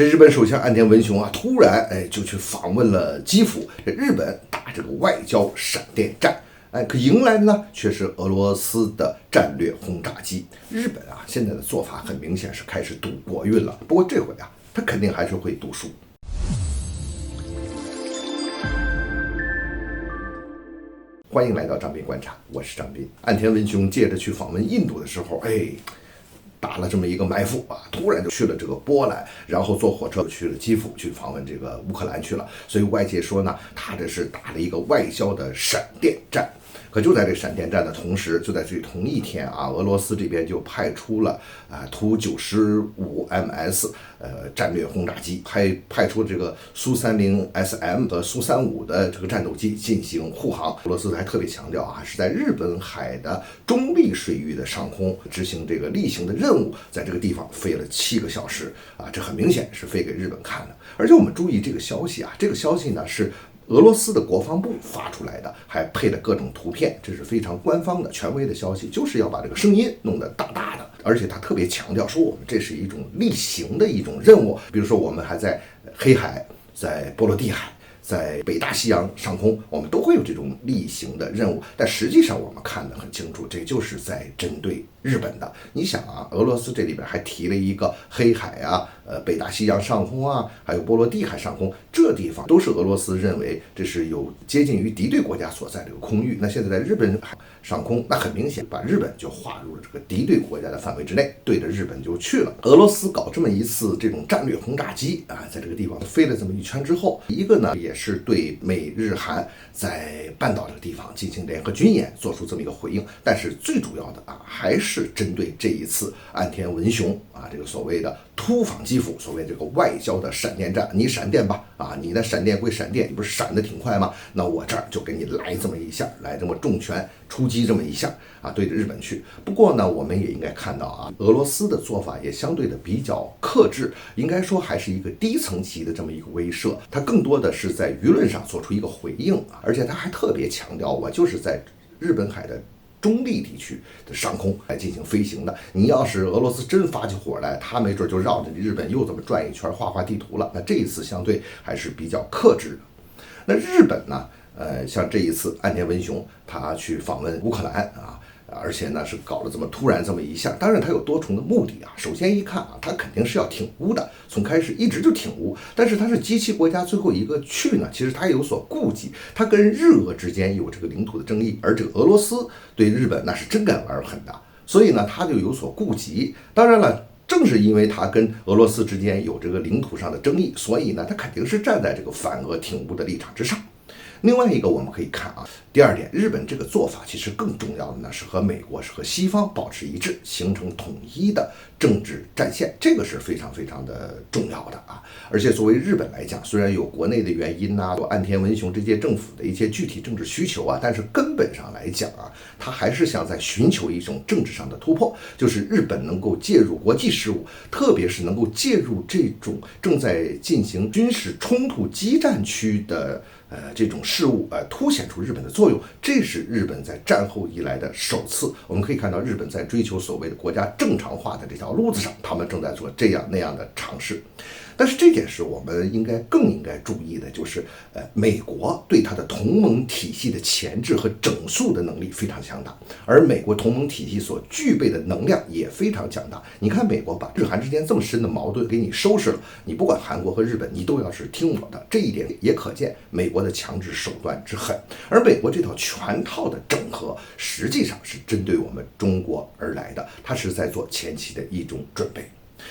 这日本首相岸田文雄啊，突然就去访问了基辅，日本打这个外交闪电战。可迎来的呢却是俄罗斯的战略轰炸机。日本啊现在的做法很明显是开始赌国运了，不过这回啊他肯定还是会赌输。欢迎来到张斌观察，我是张斌。岸田文雄借着去访问印度的时候，打了这么一个埋伏啊，突然就去了这个波兰，然后坐火车去了基辅，去访问这个乌克兰去了。所以外界说呢，他这是打了一个外交的闪电战。可就在这闪电战的同时，就在这同一天啊，俄罗斯这边就派出了图95 MS 战略轰炸机，派出这个苏30 SM 和苏35的这个战斗机进行护航。俄罗斯还特别强调啊，是在日本海的中立水域的上空执行这个例行的任务，在这个地方飞了7个小时啊，这很明显是飞给日本看的。而且我们注意这个消息啊，这个消息呢是俄罗斯的国防部发出来的，还配了各种图片，这是非常官方的权威的消息，就是要把这个声音弄得大大的。而且他特别强调说，我们这是一种例行的一种任务，比如说我们还在黑海，在波罗的海，在北大西洋上空，我们都会有这种例行的任务。但实际上我们看得很清楚，这就是在针对日本的。你想啊，俄罗斯这里边还提了一个黑海啊，北大西洋上空啊，还有波罗的海上空，这地方都是俄罗斯认为这是有接近于敌对国家所在这个空域。那现在在日本上空，那很明显把日本就划入了这个敌对国家的范围之内，对着日本就去了。俄罗斯搞这么一次这种战略轰炸机啊，在这个地方飞了这么一圈之后，一个呢也是对美日韩在半岛这个地方进行联合军演做出这么一个回应，但是最主要的啊还是针对这一次岸田文雄啊这个所谓的突访基辅，所谓这个外交的闪电战。你闪电吧啊，你的闪电归闪电，你不是闪得挺快吗？那我这儿就给你来这么一下，来这么重拳出击这么一下啊，对着日本去。不过呢，我们也应该看到啊，俄罗斯的做法也相对的比较克制，应该说还是一个低层级的这么一个威慑，它更多的是在舆论上做出一个回应啊，而且他还特别强调，我就是在日本海的中立地区的上空来进行飞行的。你要是俄罗斯真发起火来，他没准就绕着日本又这么转一圈，画地图了。那这一次相对还是比较克制的。那日本呢？像这一次岸田文雄他去访问乌克兰啊，而且呢是搞了这么突然这么一下，当然他有多重的目的啊。首先一看啊，他肯定是要挺乌的，从开始一直就挺乌，但是他是G7国家最后一个去呢，其实他也有所顾忌，他跟日俄之间有这个领土的争议，而这个俄罗斯对日本那是真敢玩狠的，所以呢他就有所顾忌。当然了，正是因为他跟俄罗斯之间有这个领土上的争议，所以呢他肯定是站在这个反俄挺乌的立场之上。另外一个我们可以看啊，第二点，日本这个做法其实更重要的呢是和美国是和西方保持一致，形成统一的政治战线，这个是非常非常的重要的啊。而且作为日本来讲，虽然有国内的原因有岸田文雄这届政府的一些具体政治需求啊，但是根本上来讲啊，他还是想在寻求一种政治上的突破，就是日本能够介入国际事务，特别是能够介入这种正在进行军事冲突激战区的这种事物凸显出日本的作用，这是日本在战后以来的首次。我们可以看到日本在追求所谓的国家正常化的这条路子上，他们正在做这样那样的尝试。但是这件事我们更应该注意的就是，美国对它的同盟体系的钳制和整肃的能力非常强大，而美国同盟体系所具备的能量也非常强大。你看美国把日韩之间这么深的矛盾给你收拾了，你不管韩国和日本，你都要是听我的，这一点也可见美国的强制手段之狠。而美国这套全套的整合，实际上是针对我们中国而来的，它是在做前期的一种准备。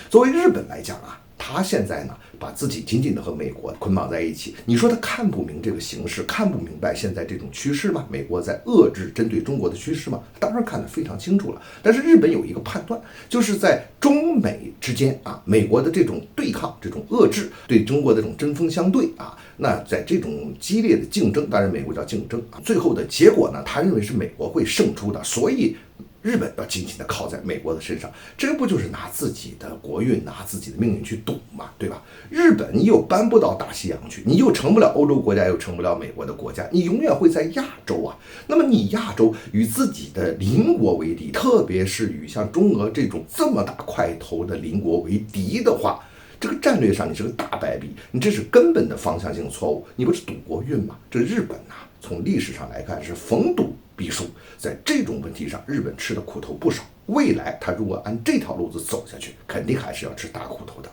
作为日本来讲啊，他现在呢把自己紧紧的和美国捆绑在一起，你说他看不明这个形势，看不明白现在这种趋势吗？美国在遏制针对中国的趋势吗？当然看得非常清楚了。但是日本有一个判断，就是在中美之间啊，美国的这种对抗、这种遏制，对中国的这种针锋相对啊，那在这种激烈的竞争，当然美国叫竞争啊，最后的结果呢，他认为是美国会胜出的，所以日本要紧紧地靠在美国的身上，这不就是拿自己的国运、拿自己的命运去赌嘛，对吧？日本你又搬不到大西洋去，你又成不了欧洲国家，又成不了美国的国家，你永远会在亚洲啊。那么你亚洲与自己的邻国为敌，特别是与像中俄这种这么大块头的邻国为敌的话，这个战略上你是个大败笔，你这是根本的方向性错误，你不是赌国运吗？这日本呐，从历史上来看是逢赌必输，在这种问题上，日本吃的苦头不少。未来他如果按这条路子走下去，肯定还是要吃大苦头的。